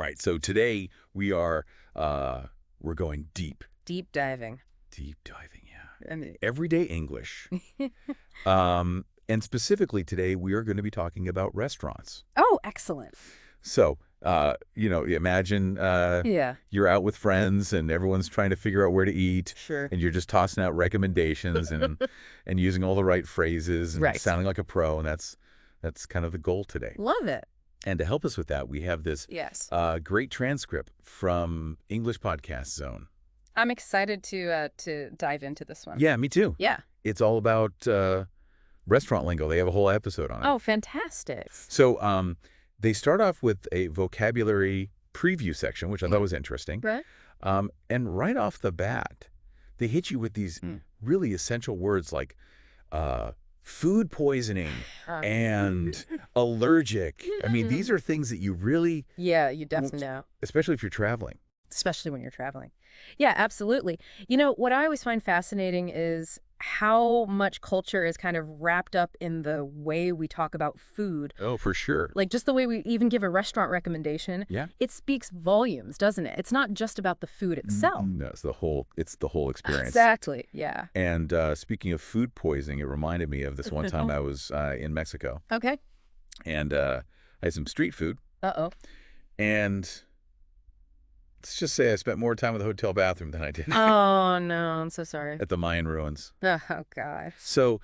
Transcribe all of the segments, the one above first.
Right. So today we're going deep. Deep diving. Deep diving, yeah. And Everyday English. And specifically today we are going to be talking about restaurants. oh, excellent. So, imagine Yeah, you're out with friends and everyone's trying to figure out where to eat, sure. and you're just tossing out recommendations and using all the right phrases and Right. sounding like a pro, and that's kind of the goal today. Love it. And to help us with that, we have this Yes. great transcript from English Podcast Zone. I'm excited to dive into this one. Yeah, me too. Yeah. It's all about restaurant lingo. They have a whole episode on it. Oh, fantastic. So they start off with a vocabulary preview section, which I thought was interesting. Right. And right off the bat, they hit you with these really essential words like food poisoning and allergic. I mean, these are things that you really, Yeah, you definitely know. especially if you're traveling. Especially when you're traveling. Yeah, absolutely. You know, what I always find fascinating is how much culture is kind of wrapped up in the way we talk about food. Oh, for sure. Like just the way we even give a restaurant recommendation. Yeah. It speaks volumes, doesn't it? It's not just about the food itself. No, it's the whole experience. Exactly. Yeah. And speaking of food poisoning, it reminded me of this one time I was in Mexico, Okay. and I had some street food, Uh-oh. and let's just say I spent more time in the hotel bathroom than I did Oh, no. I'm so sorry. at the Mayan ruins. Oh, gosh. So,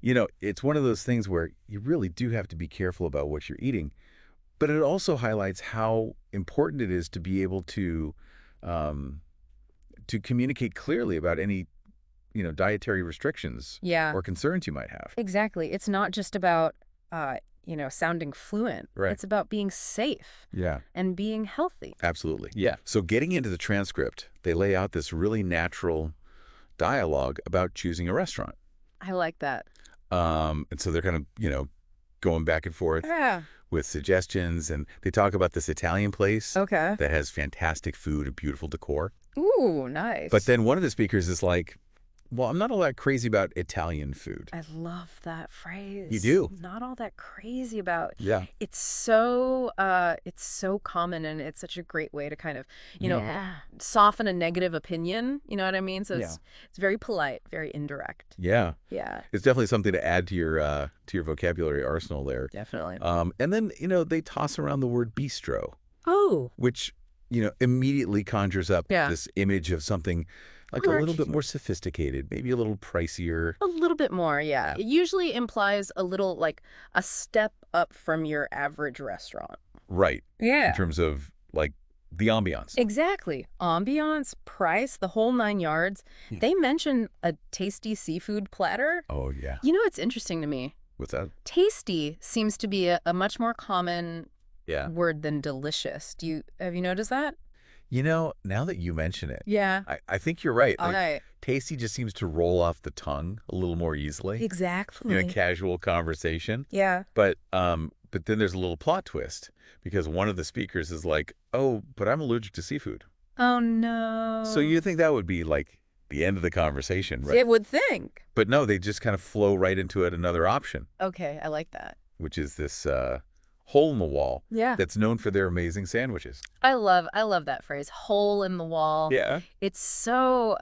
it's one of those things where you really do have to be careful about what you're eating, but it also highlights how important it is to be able to communicate clearly about any, dietary restrictions Yeah. or concerns you might have. Exactly. It's not just about, sounding fluent. Right. It's about being safe Yeah, and being healthy. absolutely. Yeah. So getting into the transcript, they lay out this really natural dialogue about choosing a restaurant. I like that. And so they're kind of, going back and forth Yeah. with suggestions, and they talk about this Italian place Okay. that has fantastic food and beautiful decor. Ooh, nice. But then one of the speakers is like, well, I'm not all that crazy about Italian food. I love that phrase. You do? Not all that crazy about. Yeah. It's so common, and it's such a great way to kind of, soften a negative opinion. You know what I mean? So it's very polite, very indirect. Yeah. Yeah, It's definitely something to add to your vocabulary arsenal there. definitely. And then, they toss around the word bistro, Oh, which, immediately conjures up Yeah. this image of something like a little bit more sophisticated, maybe a little pricier. a little bit more, yeah. It usually implies a little, like, a step up from your average restaurant. Right. Yeah. In terms of, like, the ambiance. Exactly. Ambiance, price, the whole 9 yards. They mention a tasty seafood platter. Oh, yeah. You know, it's interesting to me. What's that? Tasty seems to be a much more common Yeah. word than delicious. Have you noticed that? Now that you mention it, Yeah. I think you're right. Like, Okay. tasty just seems to roll off the tongue a little more easily Exactly. in a casual conversation. Yeah. But then there's a little plot twist because one of the speakers is like, oh, but I'm allergic to seafood. Oh, no. So you think that would be like the end of the conversation, right? It would think. But no, they just kind of flow right into it, another option, Okay, I like that. which is this hole in the wall Yeah. that's known for their amazing sandwiches. I love that phrase, hole in the wall. Yeah. It's so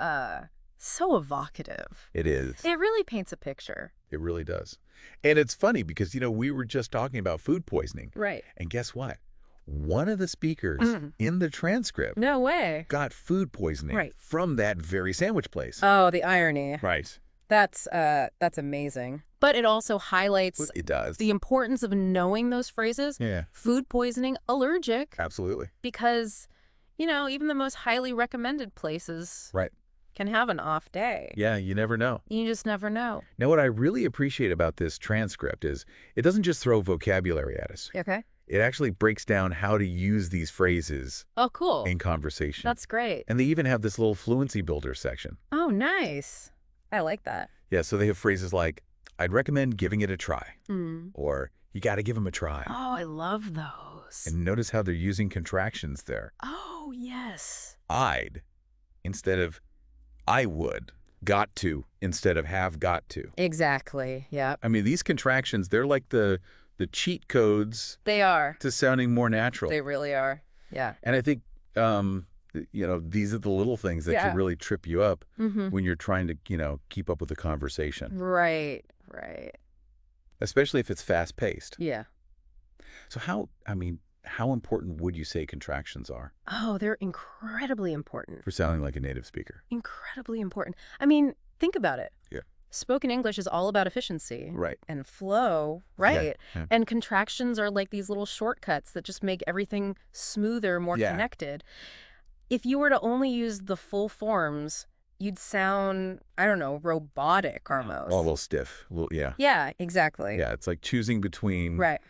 evocative. It is. It really paints a picture. It really does. And it's funny because, we were just talking about food poisoning. Right. And guess what? One of the speakers in the transcript No way. got food poisoning Right. from that very sandwich place. Oh, the irony. Right. That's amazing. But it also highlights It does. the importance of knowing those phrases. Yeah, Food poisoning, allergic, absolutely. because, even the most highly recommended places Right. can have an off day. Yeah, you never know. You just never know. Now, what I really appreciate about this transcript is it doesn't just throw vocabulary at us. Okay. It actually breaks down how to use these phrases Oh, cool. in conversation. That's great. And they even have this little fluency builder section. Oh, nice. I like that. Yeah, so they have phrases like, I'd recommend giving it a try, Mm. or you got to give them a try. Oh, I love those. And notice how they're using contractions there. Oh, yes. I'd instead of I would, got to instead of have got to. Exactly. Yeah. I mean, these contractions, they're like the cheat codes They are. to sounding more natural. They really are. Yeah. And I think, these are the little things that can really trip you up when you're trying to, keep up with the conversation. Right. Right. Especially if it's fast-paced. Yeah. So how important would you say contractions are Oh, they're incredibly important. for sounding like a native speaker? Incredibly important. I mean, think about it. Yeah. Spoken English is all about efficiency. Right. And flow, right? Yeah. And contractions are like these little shortcuts that just make everything smoother, more connected. If you were to only use the full forms, you'd sound, I don't know, robotic almost. Oh, a little stiff. Yeah. Yeah, exactly. Yeah, it's like choosing between, Right.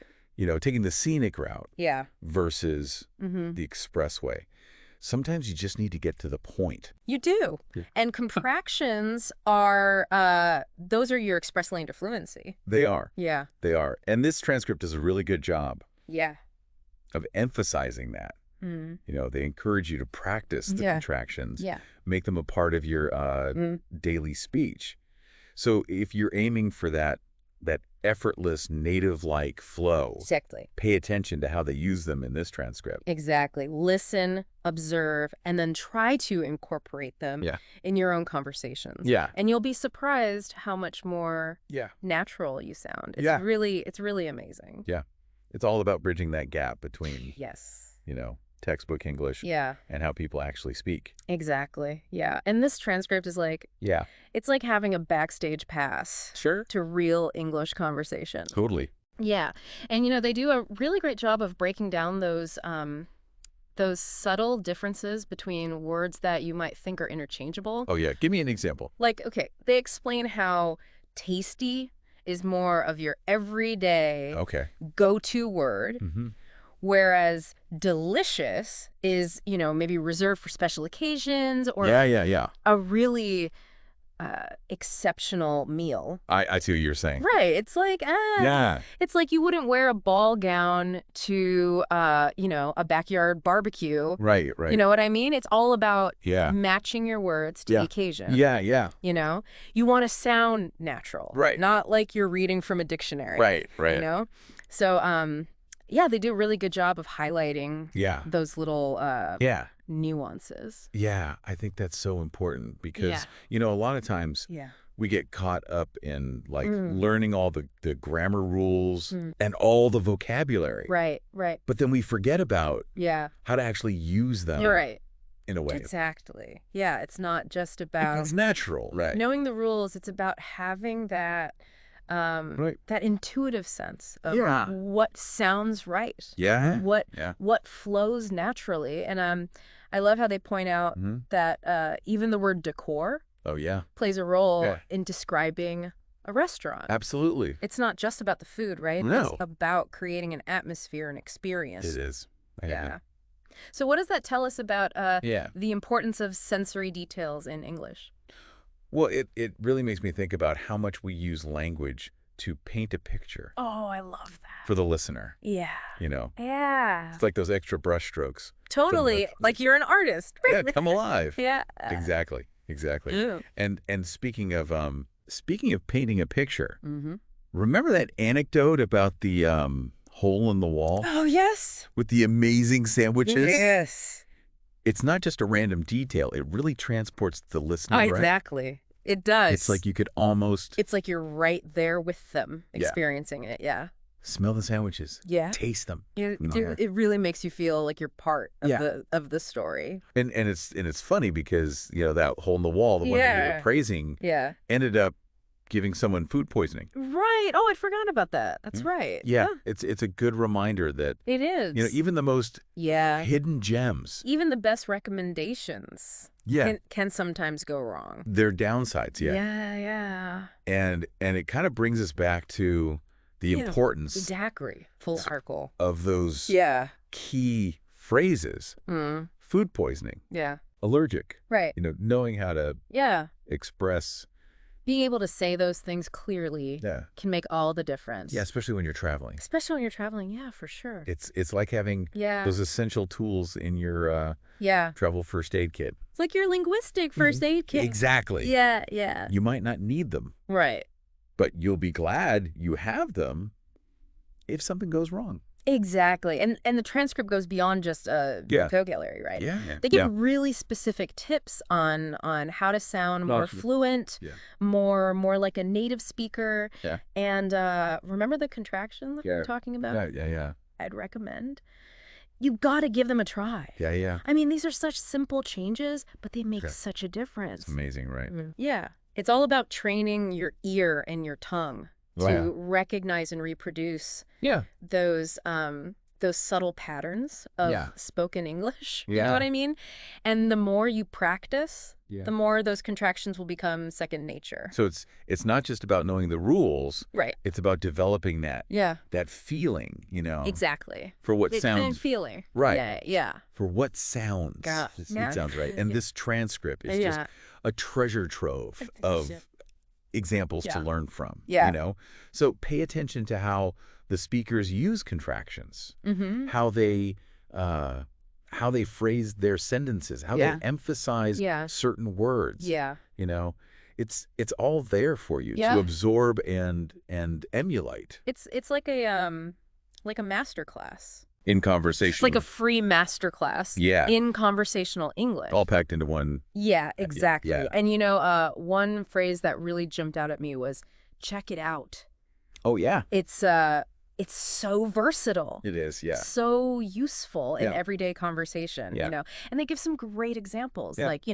taking the scenic route Yeah. versus the expressway. Sometimes you just need to get to the point. You do. Yeah. And contractions are, those are your express lane to fluency. They are. Yeah. They are. And this transcript does a really good job Yeah. of emphasizing that. They encourage you to practice the contractions, make them a part of your daily speech. So if you're aiming for that effortless, native-like flow, Exactly. pay attention to how they use them in this transcript. Exactly. Listen, observe, and then try to incorporate them in your own conversations. Yeah. And you'll be surprised how much more natural you sound. It's really amazing. Yeah. It's all about bridging that gap between, Yes. textbook English and how people actually speak. Exactly. Yeah. And this transcript is like, it's like having a backstage pass to real English conversation. Totally. Yeah. And, they do a really great job of breaking down those subtle differences between words that you might think are interchangeable. Oh, yeah. Give me an example. Like, okay, they explain how tasty is more of your everyday go-to word. Whereas delicious is, maybe reserved for special occasions or a really exceptional meal. I see what you're saying. Right. It's like, it's like you wouldn't wear a ball gown to, a backyard barbecue. Right. You know what I mean? It's all about matching your words to the occasion. Yeah. You want to sound natural. Right. Not like you're reading from a dictionary. Right. So, they do a really good job of highlighting those little nuances. Yeah, I think that's so important because, a lot of times we get caught up in learning all the grammar rules and all the vocabulary. Right. But then we forget about how to actually use them. You're right. In a way. Exactly. Yeah, it's not just about... It's natural. Right. Knowing the rules, it's about having that... that intuitive sense of what sounds right. What flows naturally. And I love how they point out that even the word decor plays a role in describing a restaurant. Absolutely. It's not just about the food, right? No. It's about creating an atmosphere and experience. It is. Yeah. So what does that tell us about the importance of sensory details in English? Well, it really makes me think about how much we use language to paint a picture. Oh, I love that. For the listener. Yeah. Yeah. It's like those extra brush strokes. Totally. Like you're an artist. Yeah, come alive. Yeah. Exactly. Ew. And speaking of painting a picture, remember that anecdote about the hole in the wall? Oh, yes. With the amazing sandwiches? Yes. It's not just a random detail. It really transports the listener, right? Exactly. It does. It's like you could almost... It's like you're right there with them, experiencing it, Smell the sandwiches. Yeah. Taste them. It really makes you feel like you're part of the story. And it's funny because, that hole in the wall, the one that you were praising, ended up giving someone food poisoning. Right. Oh, I'd forgotten about that. That's right. Yeah. It's a good reminder that... It is. Even the most hidden gems... Even the best recommendations can sometimes go wrong. They're downsides, Yeah. And it kind of brings us back to the importance... Exactly. Full circle. ...of those key phrases. Food poisoning. Yeah. Allergic. Right. Knowing how to express... Being able to say those things clearly can make all the difference. Yeah, especially when you're traveling. Yeah, for sure. It's like having those essential tools in your travel first aid kit. It's like your linguistic first aid kit. Exactly. Yeah. You might not need them. Right. But you'll be glad you have them if something goes wrong. Exactly. And the transcript goes beyond just vocabulary, right? Yeah. They give really specific tips on how to sound more fluent, more like a native speaker. Yeah. And remember the contractions that we're talking about? Yeah. I'd recommend. You got to give them a try. Yeah. I mean, these are such simple changes, but they make such a difference. It's amazing, right? Yeah. It's all about training your ear and your tongue to recognize and reproduce those subtle patterns of spoken English. You know what I mean? And the more you practice, the more those contractions will become second nature. So it's not just about knowing the rules. Right. It's about developing that feeling, Exactly. For what sounds. Kind of feeling. Right. Yeah. For what sounds. It sounds right. And this transcript is just a treasure trove of examples to learn from. So pay attention to how the speakers use contractions, how they phrase their sentences, how they emphasize certain words. It's all there for you to absorb and emulate. It's like a master class. In conversation. It's like a free master class in conversational English. All packed into one. Yeah, exactly. And one phrase that really jumped out at me was, check it out. Oh, yeah. It's so versatile. It is, yeah. So useful in everyday conversation, And they give some great examples, like,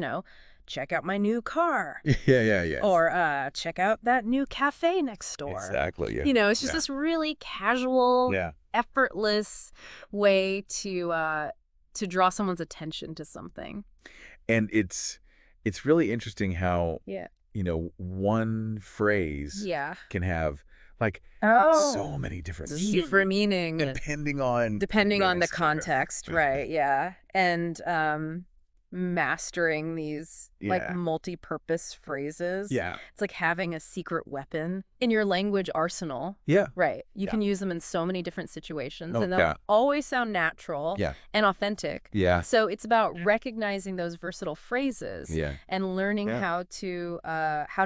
check out my new car. Yeah. Or check out that new cafe next door. Exactly, yeah. It's just this really casual, effortless way to draw someone's attention to something. And it's really interesting how, one phrase can have so many different meaning depending on the context, right? Yeah. And mastering these multi-purpose phrases. It's like having a secret weapon in your language arsenal. Right. You can use them in so many different situations, and they'll always sound natural and authentic. So it's about recognizing those versatile phrases and learning how to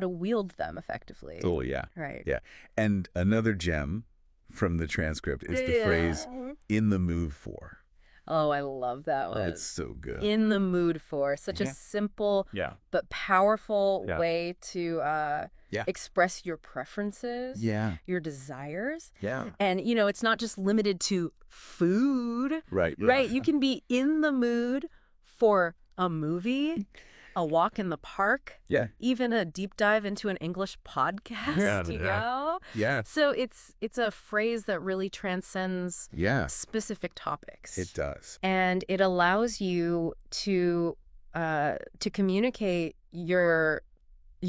wield them effectively. Oh, yeah. Right. Yeah. And another gem from the transcript is the phrase "in the mood for." Oh, I love that one. It's so good. In the mood for. Such a simple but powerful way to express your preferences, your desires. And, it's not just limited to food. Right. You can be in the mood for a movie, a walk in the park, even a deep dive into an English podcast, So it's a phrase that really transcends specific topics. It does. And it allows you to communicate your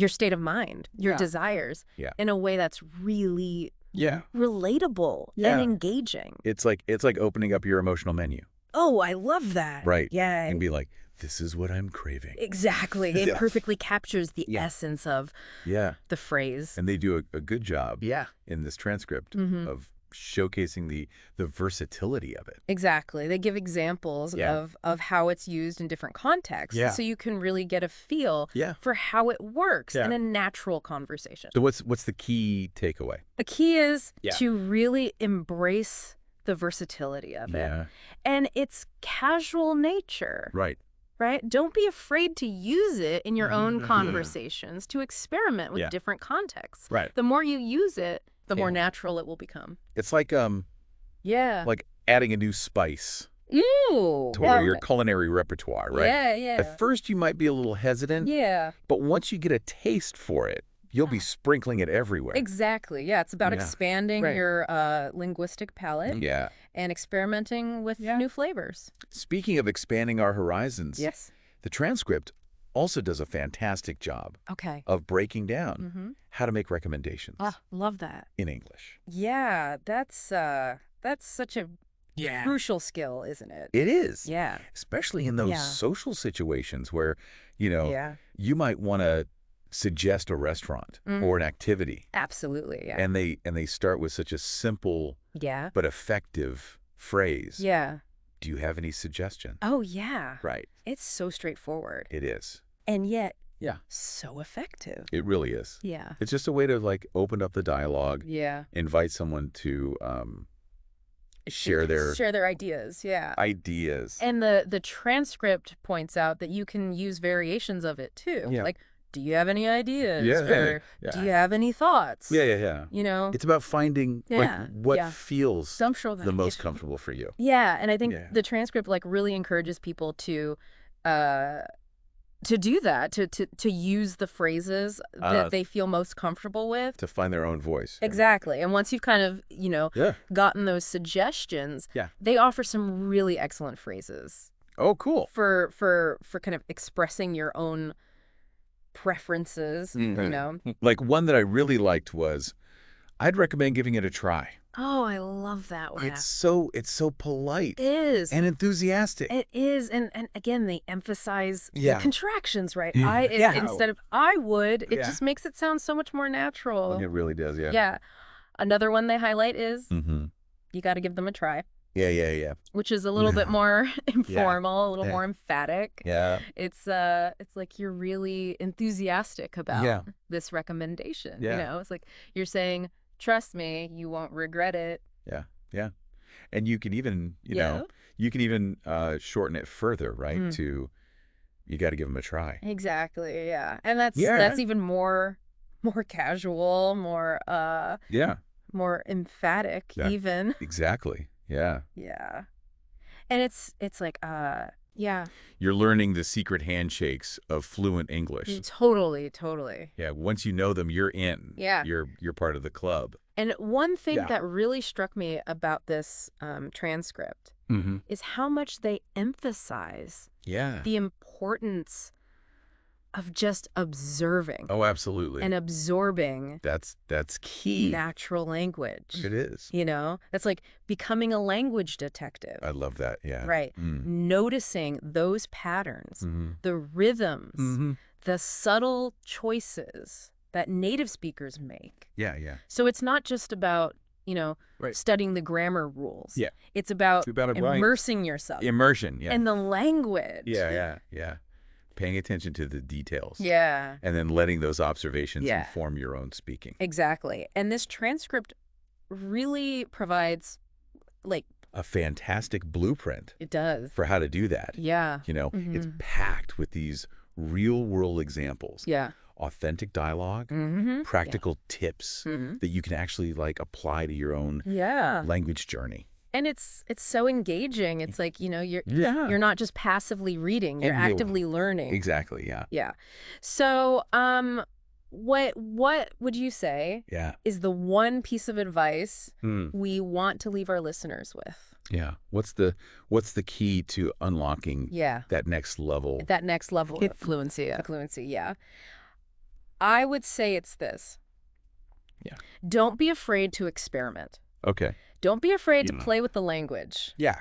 state of mind, your desires in a way that's really relatable and engaging. It's like opening up your emotional menu. Oh, I love that. Right. Yeah. And be like, this is what I'm craving. Exactly. It perfectly captures the essence of the phrase. And they do a good job in this transcript of showcasing the versatility of it. Exactly. They give examples of how it's used in different contexts. So you can really get a feel for how it works in a natural conversation. So what's the key takeaway? The key is to really embrace the versatility of it and its casual nature. Right. Don't be afraid to use it in your own conversations, to experiment with different contexts. The more you use it, the more natural it will become. It's like like adding a new spice to your culinary repertoire, right? At first you might be a little hesitant. But once you get a taste for it, you'll be sprinkling it everywhere. Exactly. It's about expanding your linguistic palette and experimenting with new flavors. Speaking of expanding our horizons, the transcript also does a fantastic job of breaking down how to make recommendations. Love that. In English. Yeah, that's such a crucial skill, isn't it? It is. Yeah. Especially in those social situations where, you might want to suggest a restaurant or an activity. Absolutely, And they start with such a simple but effective phrase. Do you have any suggestion? Oh, yeah. Right. It's so straightforward. It is. And yet so effective. It really is. Yeah. It's just a way to open up the dialogue. Invite someone to share their ideas. Yeah. Ideas. And the transcript points out that you can use variations of it too. Yeah. Like, do you have any ideas? Yeah. Or do you have any thoughts? Yeah. You know? It's about finding what feels the most comfortable for you. Yeah, and I think the transcript really encourages people to do that, to use the phrases that they feel most comfortable with. To find their own voice. Exactly. And once you've kind of, gotten those suggestions, they offer some really excellent phrases. Oh, cool. For kind of expressing your own preferences, Like one that I really liked was, I'd recommend giving it a try. Oh, I love that one. It's so polite. It is. And enthusiastic. It is. And again, they emphasize the contractions, right? Instead of I would, it just makes it sound so much more natural. It really does, yeah. Yeah. Another one they highlight is you got to give them a try. Yeah. Which is a little bit more informal, a little more emphatic. Yeah. It's like you're really enthusiastic about this recommendation. Yeah. It's like you're saying, trust me, you won't regret it. Yeah. And you can even, you can even shorten it further, right? To you got to give them a try. Exactly. Yeah. And that's even more casual, more more emphatic even. Exactly. Yeah. Yeah. And it's like you're learning the secret handshakes of fluent English. Totally. Yeah, once you know them, you're in. Yeah. You're part of the club. And one thing that really struck me about this transcript is how much they emphasize the importance of just observing. Oh, absolutely. And absorbing. That's key. Natural language. It is. That's like becoming a language detective. I love that, yeah. Right. Noticing those patterns, the rhythms, the subtle choices that native speakers make. Yeah. So it's not just about, studying the grammar rules. Yeah. It's about immersing yourself. Immersion, yeah. In the language. Yeah. Paying attention to the details. Yeah. And then letting those observations inform your own speaking. Exactly. And this transcript really provides, a fantastic blueprint. It does. For how to do that. Yeah. It's packed with these real-world examples. Yeah. Authentic dialogue, practical tips that you can actually, apply to your own language journey. And it's so engaging. It's like, you're not just passively reading, you're actively learning. Exactly, yeah. Yeah. So, what would you say is the one piece of advice we want to leave our listeners with? Yeah. What's the key to unlocking that next level? That next level of fluency. Yeah. I would say it's this. Yeah. Don't be afraid to experiment. Okay. Don't be afraid to play with the language. Yeah.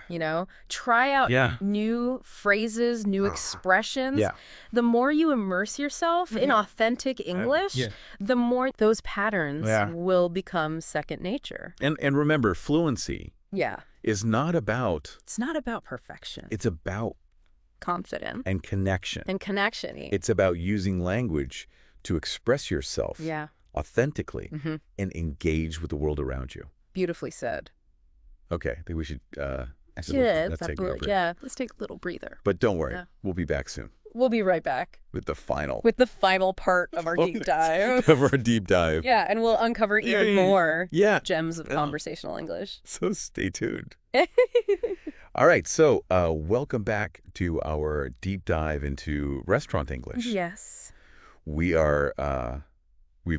Try out new phrases, new expressions. Yeah. The more you immerse yourself in authentic English, the more those patterns will become second nature. And remember, fluency is not about... It's not about perfection. It's about... confidence. And connection. It's about using language to express yourself authentically and engage with the world around you. Beautifully said. Okay, I think we should let's take a little breather. But don't worry, we'll be back soon. We'll be right back. With the final part of our deep dive. Yeah, and we'll uncover even more gems of conversational English. So stay tuned. All right, so welcome back to our deep dive into restaurant English. Yes. We've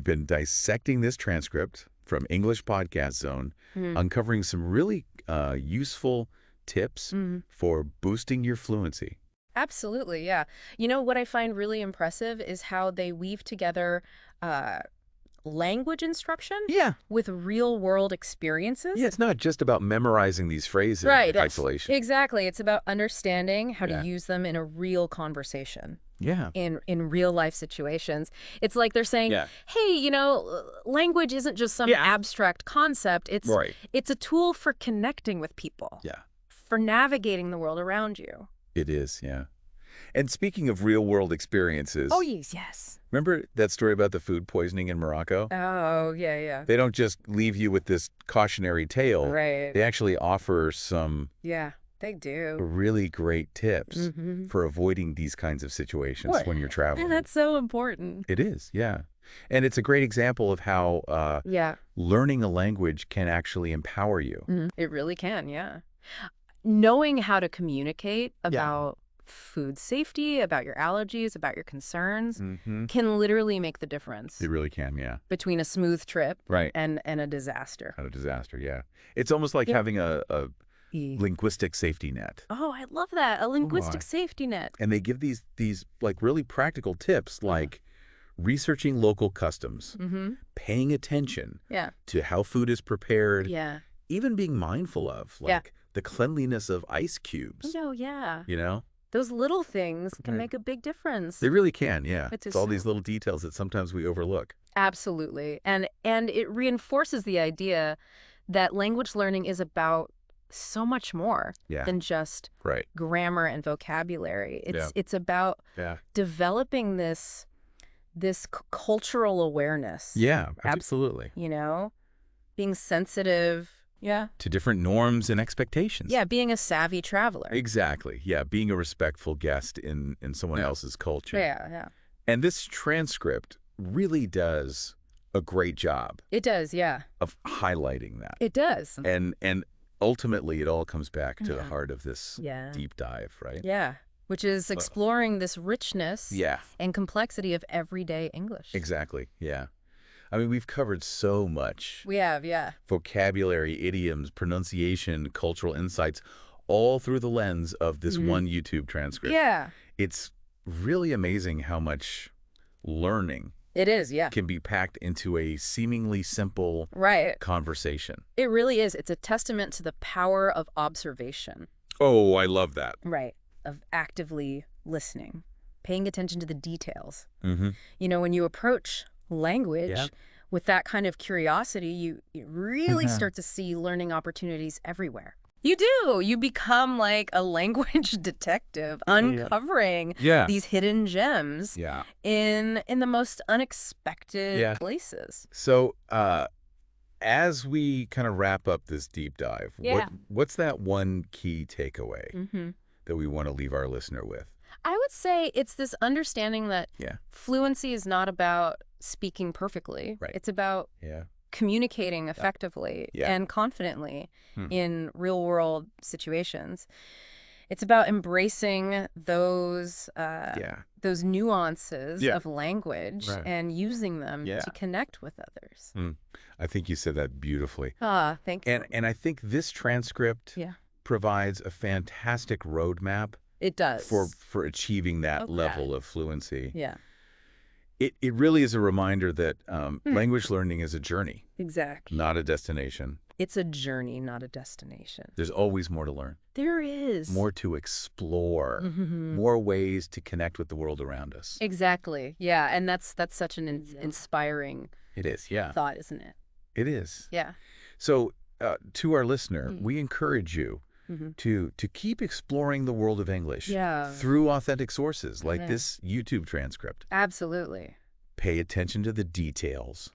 been dissecting this transcript from English Podcast Zone, uncovering some really useful tips for boosting your fluency. Absolutely, yeah. What I find really impressive is how they weave together language instruction with real-world experiences. Yeah, it's not just about memorizing these phrases in isolation. Exactly. It's about understanding how to use them in a real conversation. Yeah. In real-life situations. It's like they're saying, hey, language isn't just some abstract concept. It's a tool for connecting with people. Yeah. For navigating the world around you. It is, yeah. And speaking of real-world experiences... Oh, yes. Remember that story about the food poisoning in Morocco? Oh, yeah. They don't just leave you with this cautionary tale. Right. They actually offer some... Yeah, they do. Really great tips for avoiding these kinds of situations when you're traveling. And that's so important. It is, yeah. And it's a great example of how learning a language can actually empower you. It really can, yeah. Knowing how to communicate about food safety, about your allergies, about your concerns can literally make the difference. It really can, yeah. Between a smooth trip and a disaster. And a disaster, yeah. It's almost like having a linguistic safety net. Oh, I love that. A linguistic safety net. And they give these like really practical tips like researching local customs, paying attention to how food is prepared, even being mindful of like the cleanliness of ice cubes. Oh, yeah. You know? Those little things can make a big difference. They really can, yeah. It's all these little details that sometimes we overlook. Absolutely. And it reinforces the idea that language learning is about so much more than just grammar and vocabulary. It's about developing this cultural awareness. Yeah, absolutely. You know, being sensitive. Yeah. To different norms and expectations. Yeah, being a savvy traveler. Exactly. Yeah, being a respectful guest in someone else's culture. Yeah. And this transcript really does a great job. It does, yeah. Of highlighting that. It does. And ultimately, it all comes back to the heart of this deep dive, right? Yeah, which is exploring this richness and complexity of everyday English. Exactly, yeah. I mean, we've covered so much. We have, yeah. Vocabulary, idioms, pronunciation, cultural insights, all through the lens of this one YouTube transcript. Yeah. It's really amazing how much learning can be packed into a seemingly simple conversation. It really is. It's a testament to the power of observation. Oh, I love that. Right. Of actively listening, paying attention to the details. You know, when you approach language with that kind of curiosity, you really start to see learning opportunities everywhere. You do. You become like a language detective, uncovering these hidden gems in the most unexpected places. So as we kind of wrap up this deep dive, what's that one key takeaway that we want to leave our listener with? I would say it's this understanding that fluency is not about speaking perfectly. It's about communicating effectively and confidently in real-world situations. It's about embracing those nuances of language and using them to connect with others. I think you said that beautifully. Thank you. And I think this transcript provides a fantastic roadmap. It does. For achieving that level of fluency. Yeah. It really is a reminder that language learning is a journey. Exactly. Not a destination. It's a journey, not a destination. There's always more to learn. There is. More to explore. More ways to connect with the world around us. Exactly. Yeah, and that's such an inspiring thought, isn't it? It is. Yeah. So to our listener, we encourage you to keep exploring the world of English through authentic sources like this YouTube transcript. Absolutely. Pay attention to the details.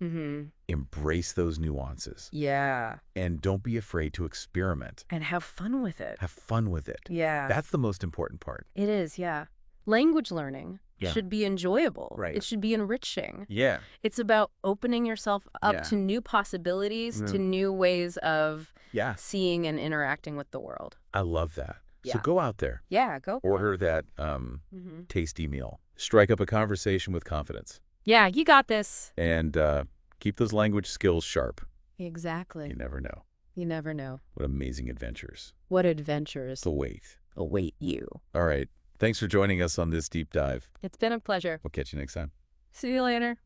Embrace those nuances. Yeah. And don't be afraid to experiment. And have fun with it. Have fun with it. Yeah. That's the most important part. It is, yeah. Language learning should be enjoyable. Right. It should be enriching. Yeah. It's about opening yourself up to new possibilities, to new ways of seeing and interacting with the world. I love that. So go out there. Yeah, go. Order that tasty meal. Strike up a conversation with confidence. Yeah, you got this. And keep those language skills sharp. Exactly. You never know. You never know. What amazing adventures. What adventures await you. All right. Thanks for joining us on this deep dive. It's been a pleasure. We'll catch you next time. See you later.